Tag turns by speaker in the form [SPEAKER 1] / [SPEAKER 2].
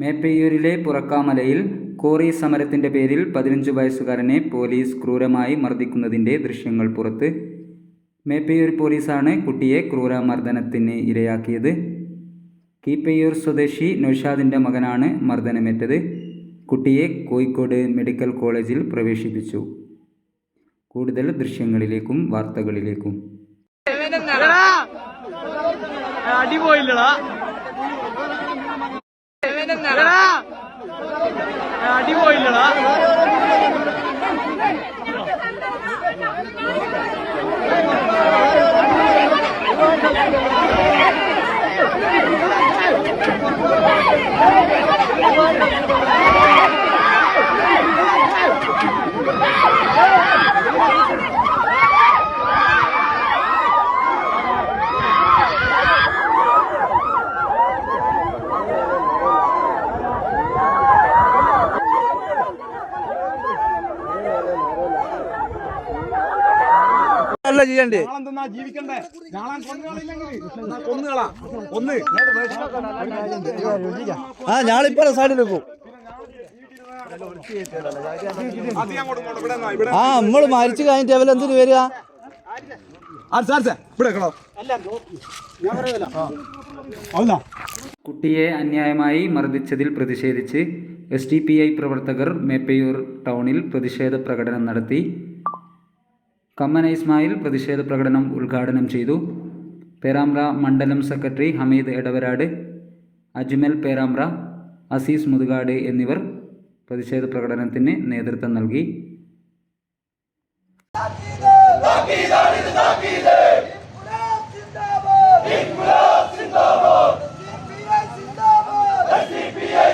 [SPEAKER 1] മേപ്പയ്യൂരിലെ പുറക്കാമലയിൽ quarry സമരത്തിൻ്റെ പേരിൽ 15 വയസ്സുകാരനെ police ക്രൂരമായി മർദ്ദിക്കുന്നതിൻ്റെ ദൃശ്യങ്ങൾ പുറത്ത്. മേപ്പയ്യൂർ പോലീസാണ് കുട്ടിയെ ക്രൂരമർദ്ദനത്തിന് ഇരയാക്കിയത്. കീപ്പയ്യൂർ സ്വദേശി നൗഷാദിൻ്റെ മകനാണ് മർദ്ദനമേറ്റത്. കുട്ടിയെ കോഴിക്കോട് മെഡിക്കൽ കോളേജിൽ പ്രവേശിപ്പിച്ചു. കൂടുതൽ ദൃശ്യങ്ങളിലേക്കും വാർത്തകളിലേക്കും.
[SPEAKER 2] അടിപോയില്ലടാ അടിപോയില്ലടാ ചെയ്യണ്ടേ ജീവിക്കണ്ടേ ഞാളിപ്പോ സൈഡിൽ വെക്കും. നമ്മള് മരിച്ചു കഴിഞ്ഞിട്ട് അവൽ എന്തിനു വരിക?
[SPEAKER 1] കുട്ടിയെ അന്യായമായി മർദ്ദിച്ചതിൽ പ്രതിഷേധിച്ച് SDPI പ്രവർത്തകർ മേപ്പയ്യൂർ ടൗണിൽ പ്രതിഷേധ പ്രകടനം നടത്തി. കമ്മന ഇസ്മായിൽ പ്രതിഷേധ പ്രകടനം ഉദ്ഘാടനം ചെയ്തു. പേരാമ്പ്ര മണ്ഡലം സെക്രട്ടറി ഹമീദ് എടവരാട്, അജ്മൽ പേരാമ്പ്ര, അസീസ് മുതുകാട് എന്നിവർ പ്രതിഷേധ പ്രകടനത്തിന് നേതൃത്വം നൽകി.
[SPEAKER 3] SDPI